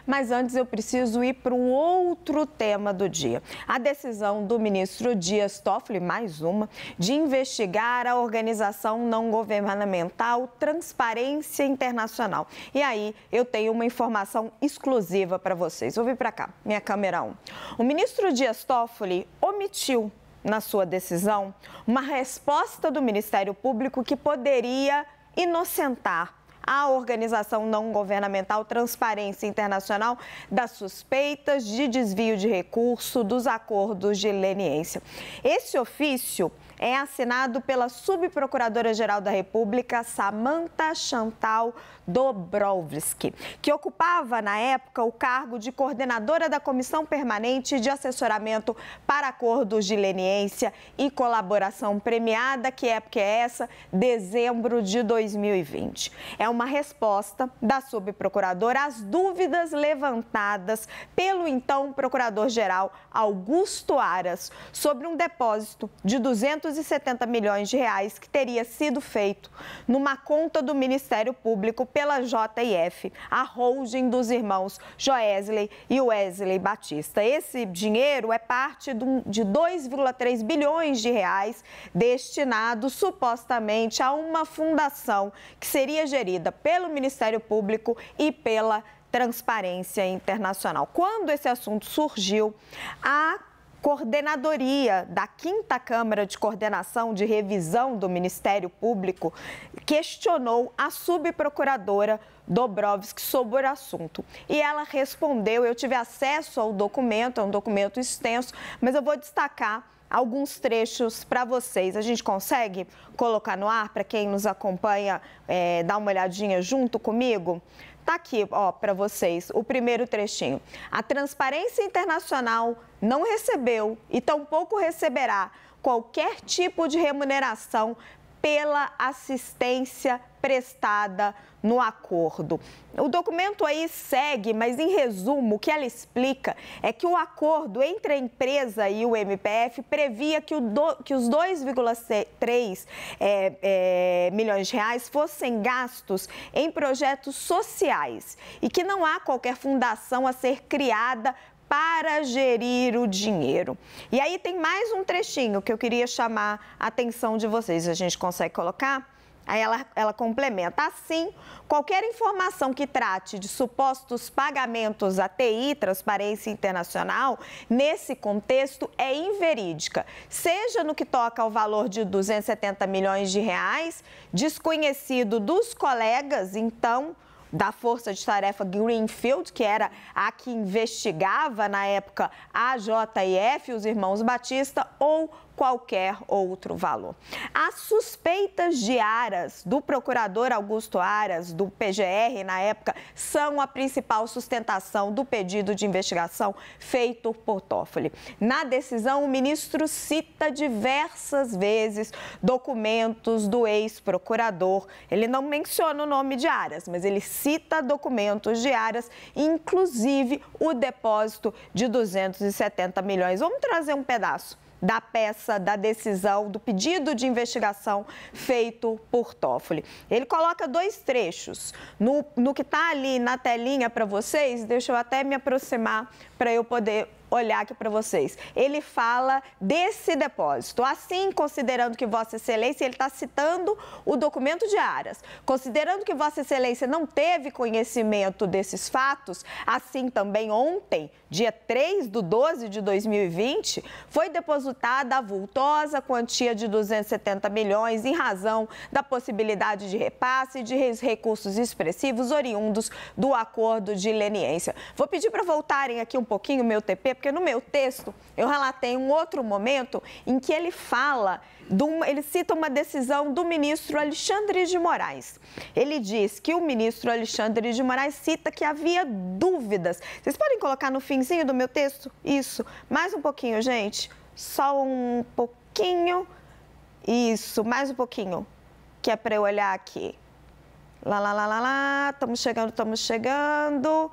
Mas antes eu preciso ir para um outro tema do dia. A decisão do ministro Dias Toffoli, mais uma, de investigar a organização não governamental Transparência Internacional. E aí eu tenho uma informação exclusiva para vocês. Vou vir para cá, minha câmera 1. O ministro Dias Toffoli omitiu na sua decisão uma resposta do Ministério Público que poderia inocentar a organização não governamental Transparência Internacional das suspeitas de desvio de recurso dos acordos de leniência. Esse ofício é assinado pela subprocuradora-geral da República, Samantha Chantal Dobrowski, que ocupava, na época, o cargo de coordenadora da Comissão Permanente de Assessoramento para Acordos de Leniência e Colaboração Premiada, que época é essa? Dezembro de 2020. É uma resposta da subprocuradora às dúvidas levantadas pelo então procurador-geral Augusto Aras sobre um depósito de 270 milhões de reais que teria sido feito numa conta do Ministério Público pela JF, a holding dos irmãos Joesley e Wesley Batista. Esse dinheiro é parte de 2,3 bilhões de reais destinados supostamente a uma fundação que seria gerida pelo Ministério Público e pela Transparência Internacional. Quando esse assunto surgiu, a coordenadoria da 5ª Câmara de Coordenação de Revisão do Ministério Público questionou a subprocuradora Dobrowski sobre o assunto. E ela respondeu, eu tive acesso ao documento, é um documento extenso, mas eu vou destacar alguns trechos para vocês. A gente consegue colocar no ar para quem nos acompanha, dar uma olhadinha junto comigo? Tá aqui, ó, para vocês, o primeiro trechinho. A Transparência Internacional não recebeu e tampouco receberá qualquer tipo de remuneração pela assistência prestada no acordo. O documento aí segue, mas em resumo, o que ela explica é que o acordo entre a empresa e o MPF previa que os 2,3 milhões de reais fossem gastos em projetos sociais e que não há qualquer fundação a ser criada para gerir o dinheiro. E aí tem mais um trechinho que eu queria chamar a atenção de vocês. A gente consegue colocar? Aí ela complementa. Assim, qualquer informação que trate de supostos pagamentos à TI, Transparência Internacional, nesse contexto é inverídica, seja no que toca ao valor de 270 milhões de reais, desconhecido dos colegas, então, da Força de Tarefa Greenfield, que era a que investigava, na época, a JF, os irmãos Batista, ou qualquer outro valor. As suspeitas de Aras, do procurador Augusto Aras, do PGR, na época, são a principal sustentação do pedido de investigação feito por Toffoli. Na decisão, o ministro cita diversas vezes documentos do ex-procurador. Ele não menciona o nome de Aras, mas ele cita documentos de Aras, inclusive o depósito de 270 milhões. Vamos trazer um pedaço da peça da decisão, do pedido de investigação feito por Toffoli. Ele coloca dois trechos. No que está ali na telinha para vocês, deixa eu até me aproximar para eu poder olhar aqui para vocês. Ele fala desse depósito. Assim, considerando que Vossa Excelência, ele está citando o documento de Aras, considerando que Vossa Excelência não teve conhecimento desses fatos, assim também ontem, dia 3/12 de 2020, foi depositada a vultosa quantia de 270 milhões em razão da possibilidade de repasse de recursos expressivos oriundos do acordo de leniência. Vou pedir para voltarem aqui um pouquinho o meu TP, porque no meu texto eu relatei um outro momento em que ele fala, ele cita uma decisão do ministro Alexandre de Moraes. Ele diz que o ministro Alexandre de Moraes cita que havia dúvidas. Vocês podem colocar no finzinho do meu texto? Isso. Mais um pouquinho, gente. Só um pouquinho. Isso, mais um pouquinho. Que é para eu olhar aqui. Lá, estamos chegando.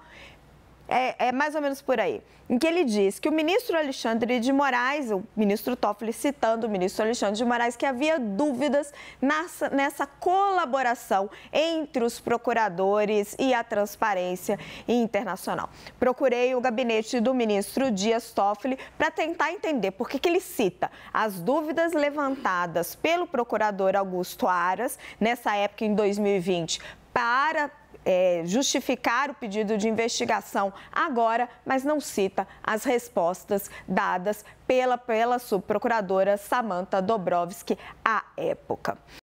é mais ou menos por aí, em que ele diz que o ministro Alexandre de Moraes, o ministro Toffoli citando o ministro Alexandre de Moraes, que havia dúvidas nessa colaboração entre os procuradores e a Transparência Internacional. Procurei o gabinete do ministro Dias Toffoli para tentar entender por que ele cita as dúvidas levantadas pelo procurador Augusto Aras, nessa época em 2020, para justificar o pedido de investigação agora, mas não cita as respostas dadas pela subprocuradora Samantha Dobrowski à época.